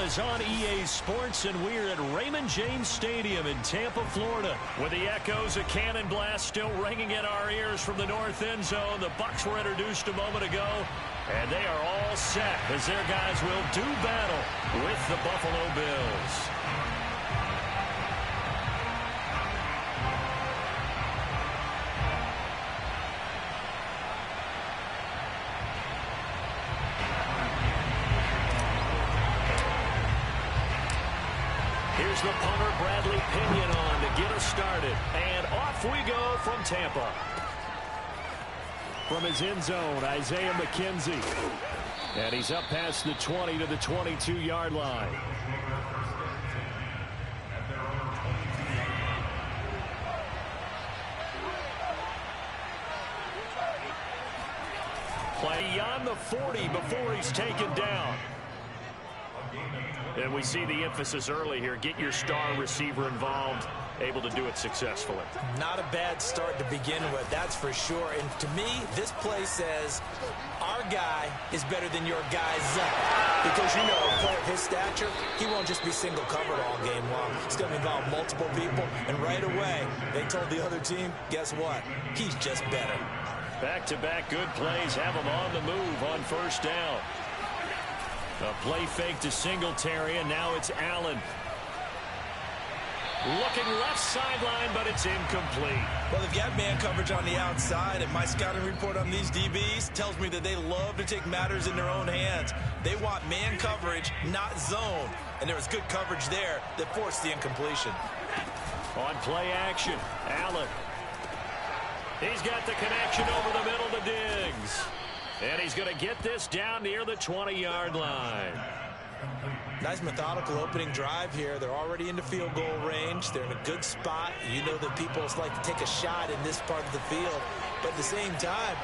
is on EA Sports, and we're at Raymond James Stadium in Tampa, Florida, with the echoes of cannon blast still ringing in our ears from the north end zone. The Bucs were introduced a moment ago, and they are all set as their guys will do battle with the Buffalo Bills. Here's the punter, Bradley Pinion, on to get us started. And off we go from Tampa. From his end zone, Isaiah McKenzie. And he's up past the 20 to the 22-yard line. Play beyond the 40 before he's taken down. And we see the emphasis early here. Get your star receiver involved, able to do it successfully. Not a bad start to begin with, that's for sure. And to me, this play says our guy is better than your guy's. Because, you know, a player of his stature, he won't just be single covered all game long. It's going to involve multiple people. And right away, they told the other team, guess what? He's just better. Back-to-back good plays have him on the move on first down. A play fake to Singletary, and now it's Allen. Looking left sideline, but it's incomplete. Well, they've got man coverage on the outside, and my scouting report on these DBs tells me that they love to take matters in their own hands. They want man coverage, not zone. And there was good coverage there that forced the incompletion. On play action, Allen. He's got the connection over the middle to Diggs. And he's going to get this down near the 20-yard line. Nice methodical opening drive here. They're already into field goal range. They're in a good spot. You know that people like to take a shot in this part of the field. But at the same time,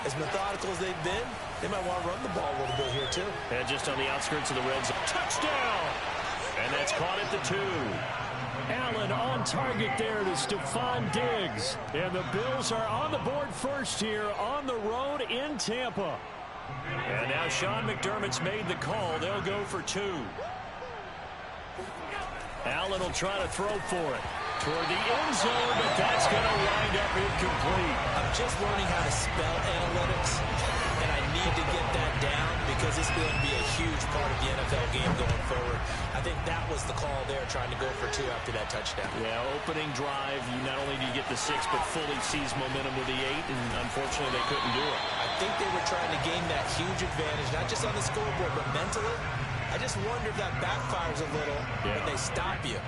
as methodical as they've been, they might want to run the ball a little bit here too. And just on the outskirts of the red zone. Touchdown! And that's caught at the 2. Allen on target there to Stephon Diggs. And the Bills are on the board first here on the road in Tampa. And now Sean McDermott's made the call. They'll go for 2. Allen will try to throw for it toward the end zone, but that's going to wind up incomplete. I'm just learning how to spell analytics, and I need to get that down because it's going to be a huge part of the NFL game going forward. I think that was the call there, trying to go for 2 after that touchdown. Yeah, opening drive, you not only do you get the 6, but fully seize momentum with the 8, and unfortunately they couldn't do it. I think they were trying to gain that huge advantage, not just on the scoreboard, but mentally. I just wonder if that backfires a little when they stop you.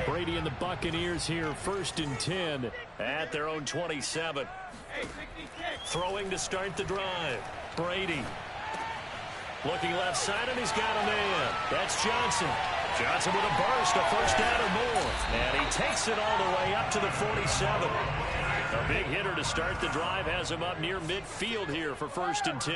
Brady and the Buccaneers here, 1st and 10 at their own 27. Throwing to start the drive. Brady. Looking left side, and he's got a man. That's Johnson. Johnson with a burst, a first down or more. And he takes it all the way up to the 47. A big hitter to start the drive has him up near midfield here for 1st and 10.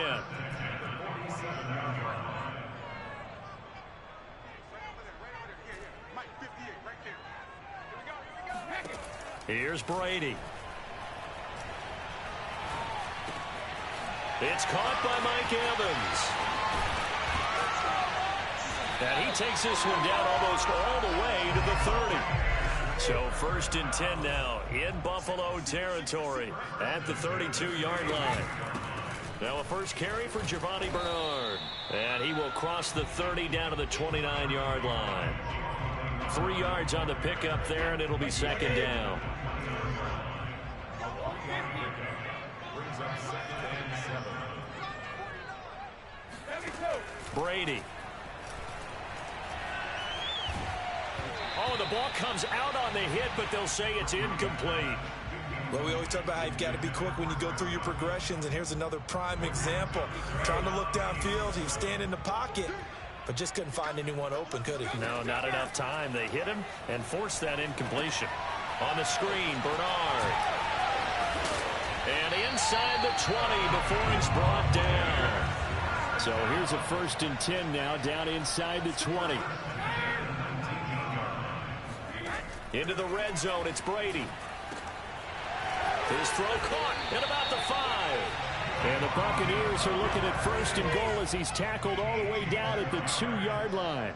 Here's Brady. It's caught by Mike Evans. And he takes this one down almost all the way to the 30. So 1st and 10 now in Buffalo territory at the 32-yard line. Now a first carry for Giovanni Bernard. And he will cross the 30 down to the 29-yard line. 3 yards on the pickup there, and it'll be 2nd down. Brady. Oh, the ball comes out on the hit, but they'll say it's incomplete. Well, we always talk about how you've got to be quick when you go through your progressions, and here's another prime example. Trying to look downfield, he's standing in the pocket, but just couldn't find anyone open, could he? No, not enough time. They hit him and forced that incompletion. On the screen, Bernard. And inside the 20 before he's brought down. So here's a 1st and 10 now, down inside the 20. Into the red zone, it's Brady. His throw caught at about the 5. And the Buccaneers are looking at 1st and goal as he's tackled all the way down at the 2-yard line.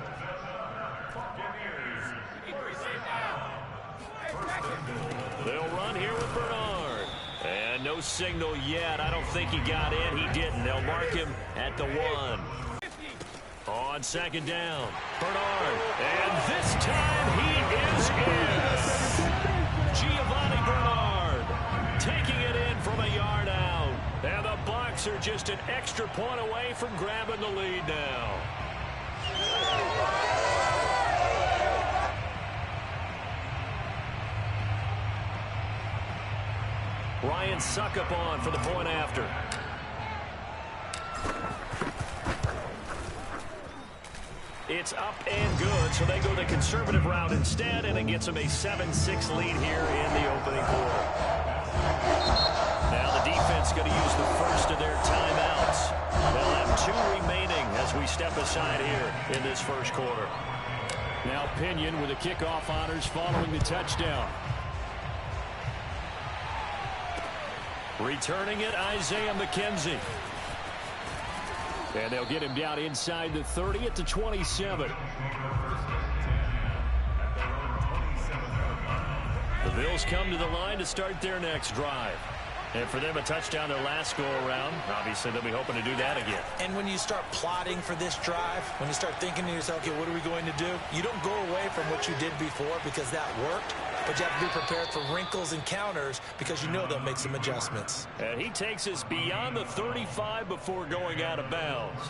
They'll run here with Bernard. And no signal yet. I don't think he got in. He didn't. They'll mark him at the 1. On second down, Bernard. And this time he is in. Giovanni Bernard taking it in from a yard out. And the Bucs are just an extra point away from grabbing the lead now. Ryan Suckup on for the point after. It's up and good, so they go the conservative route instead, and it gets them a 7-6 lead here in the opening quarter. Now the defense going to use the first of their timeouts. They'll have 2 remaining as we step aside here in this first quarter. Now Pinion with the kickoff honors following the touchdown. Returning it, Isaiah McKenzie. And they'll get him down inside the 30 at the 27. The Bills come to the line to start their next drive. And for them, a touchdown their last go-around. Obviously, they'll be hoping to do that again. And when you start plotting for this drive, when you start thinking to yourself, okay, what are we going to do? You don't go away from what you did before because that worked. But you have to be prepared for wrinkles and counters because you know they'll make some adjustments. And he takes us beyond the 35 before going out of bounds.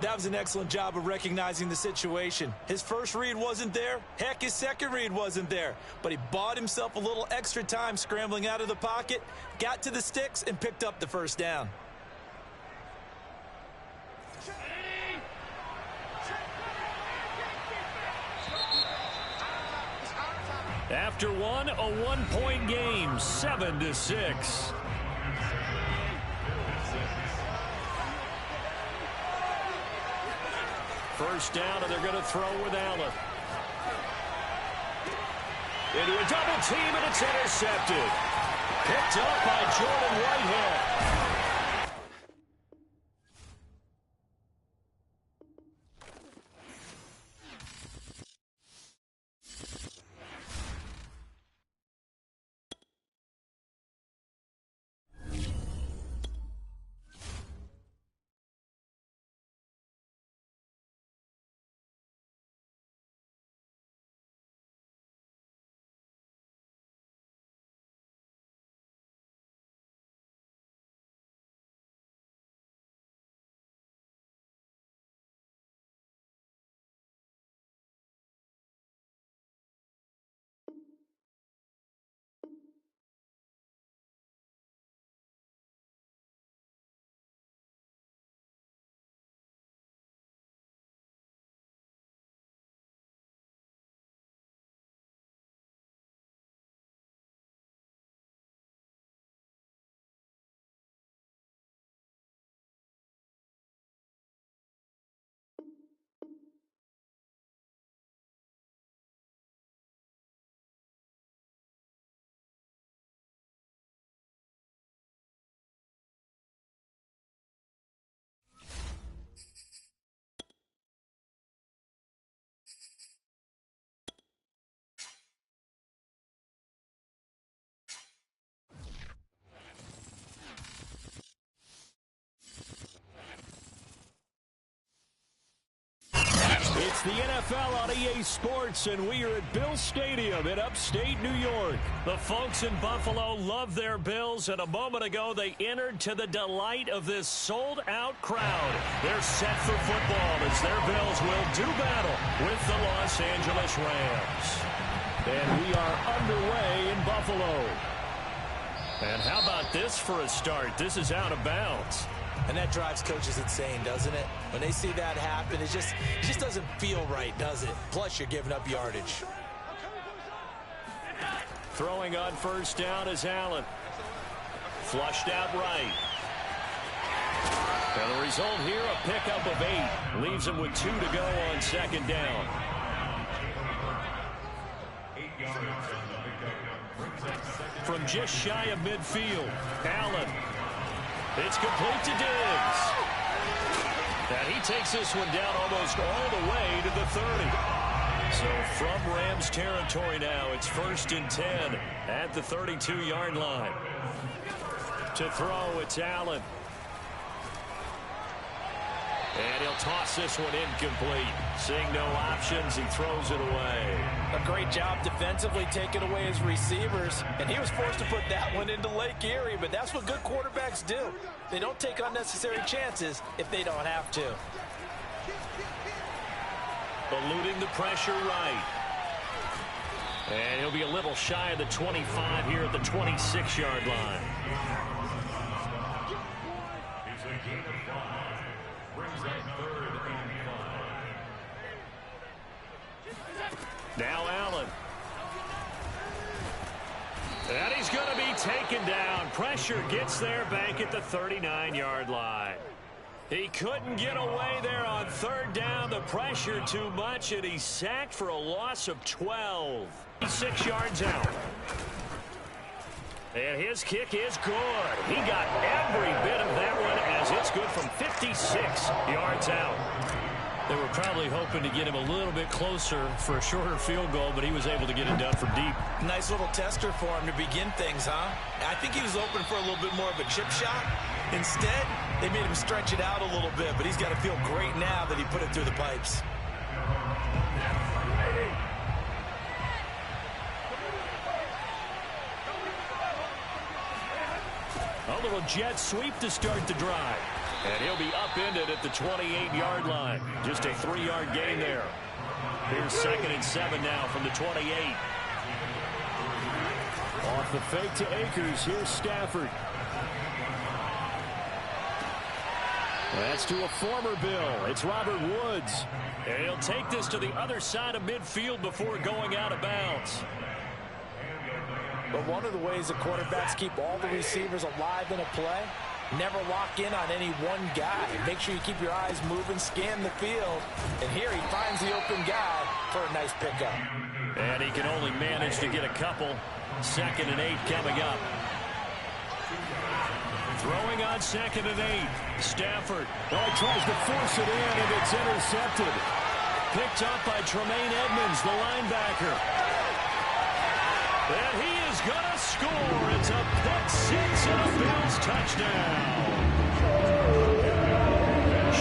That was an excellent job of recognizing the situation. His first read wasn't there. Heck, his second read wasn't there. But he bought himself a little extra time scrambling out of the pocket, got to the sticks, and picked up the first down. After one, a 1-point game, 7-6. First down, and they're going to throw with Allen. Into a double team, and it's intercepted. Picked up by Jordan Whitehead. It's the NFL on EA Sports, and we are at Bill Stadium in upstate New York. The folks in Buffalo love their Bills, and a moment ago they entered to the delight of this sold-out crowd. They're set for football as their Bills will do battle with the Los Angeles Rams. And we are underway in Buffalo. And how about this for a start? This is out of bounds. And that drives coaches insane, doesn't it? When they see that happen, it just doesn't feel right, does it? Plus, you're giving up yardage. Throwing on first down is Allen. Flushed out right. And the result here, a pickup of 8. Leaves him with 2 to go on second down. From just shy of midfield, Allen. It's complete to Diggs. And he takes this one down almost all the way to the 30. So from Rams territory now, it's 1st and 10. at the 32-yard line. To throw, it's Allen. And he'll toss this one incomplete. Seeing no options, he throws it away. A great job defensively taking away his receivers. And he was forced to put that one into Lake Erie, but that's what good quarterbacks do. They don't take unnecessary chances if they don't have to. Eluding the pressure right. And he'll be a little shy of the 25 here at the 26-yard line. Now Allen. And he's going to be taken down. Pressure gets there back at the 39-yard line. He couldn't get away there on third down. The pressure too much, and he's sacked for a loss of 12. 6 yards out. And his kick is good. He got every bit of that one as it's good from 56 yards out. They were probably hoping to get him a little bit closer for a shorter field goal, but he was able to get it done from deep. Nice little tester for him to begin things, huh? I think he was open for a little bit more of a chip shot. Instead, they made him stretch it out a little bit, but he's got to feel great now that he put it through the pipes. A little jet sweep to start the drive. And he'll be upended at the 28-yard line. Just a 3-yard gain there. Here's 2nd and 7 now from the 28. Off the fake to Akers. Here's Stafford. That's to a former Bill. It's Robert Woods. And he'll take this to the other side of midfield before going out of bounds. But one of the ways that quarterbacks keep all the receivers alive in a play, never lock in on any one guy. Make sure you keep your eyes moving, scan the field. And here he finds the open guy for a nice pickup. And he can only manage to get a couple. 2nd and 8 coming up. Throwing on 2nd and 8. Stafford. Oh, he tries to force it in, and it's intercepted. Picked up by Tremaine Edmonds, the linebacker. And he is going to score. It's a pick 6 and a Bills touchdown.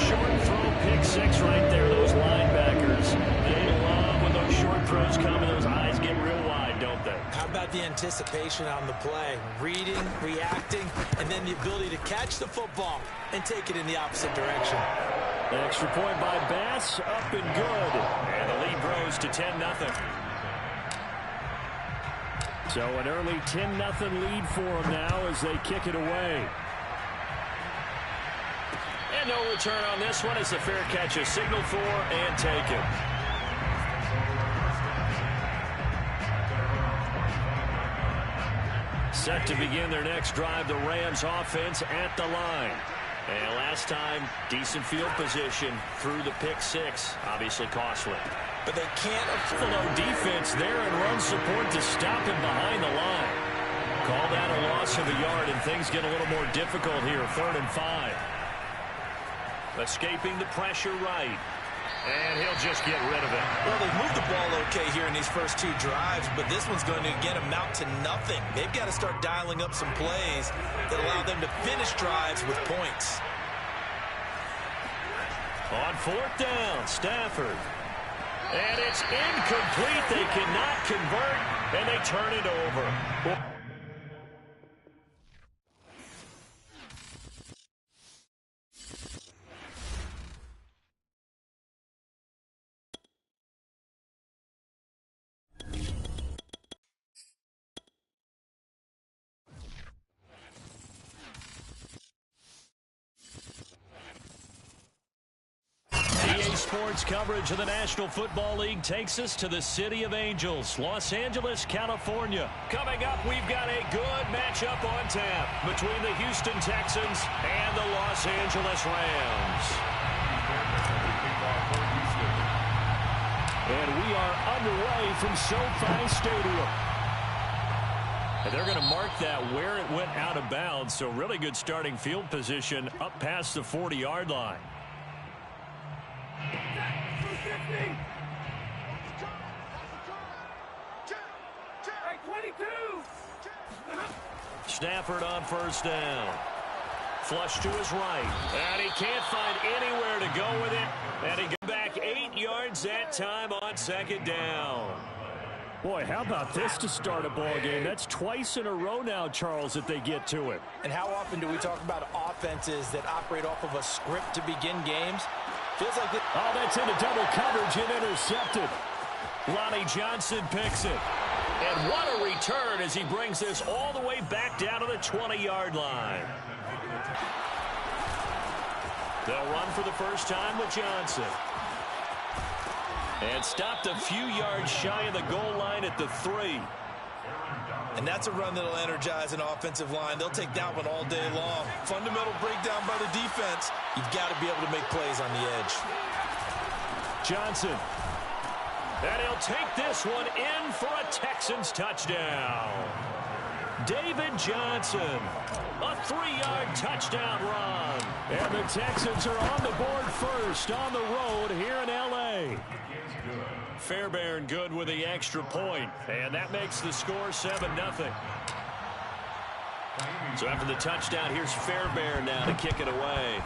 Short throw, pick 6 right there. Those linebackers, they love when those short throws come and those eyes get real wide, don't they? How about the anticipation on the play? Reading, reacting, and then the ability to catch the football and take it in the opposite direction. An extra point by Bass, up and good. And the lead grows to 10-0. So an early 10-0 lead for them now as they kick it away. And no return on this one as the fair catch is signaled for and taken. Set to begin their next drive, the Rams offense at the line. And last time, decent field position through the pick 6, obviously costly. But they can't afford defense there and run support to stop him behind the line. Call that a loss of a yard, and things get a little more difficult here. 3rd and 5. Escaping the pressure right. And he'll just get rid of it. Well, they've moved the ball okay here in these first 2 drives, but this one's going to again amount to nothing. They've got to start dialing up some plays that allow them to finish drives with points. On 4th down, Stafford. And it's incomplete. They cannot convert, and they turn it over. Sports coverage of the National Football League takes us to the City of Angels, Los Angeles, California. Coming up, we've got a good matchup on tap between the Houston Texans and the Los Angeles Rams. And we are underway from SoFi Stadium. And they're going to mark that where it went out of bounds, so really good starting field position up past the 40-yard line. Hey, 22! effort on first down. Flush to his right. And he can't find anywhere to go with it. And he got back 8 yards that time on second down. Boy, how about this to start a ball game? That's twice in a row now, Charles, that they get to it. And how often do we talk about offenses that operate off of a script to begin games? Feels like oh, that's into double coverage and intercepted. Lonnie Johnson picks it. And what a return as he brings this all the way back down to the 20-yard line. They'll run for the first time with Johnson. And stopped a few yards shy of the goal line at the 3. And that's a run that'll energize an offensive line. They'll take that one all day long. Fundamental breakdown by the defense. You've got to be able to make plays on the edge. Johnson. And he'll take this one in for a Texans touchdown. David Johnson. A 3-yard touchdown run. And the Texans are on the board first on the road here in L.A. Fairbairn good with the extra point. And that makes the score 7-0. So after the touchdown, here's Fairbairn now to kick it away.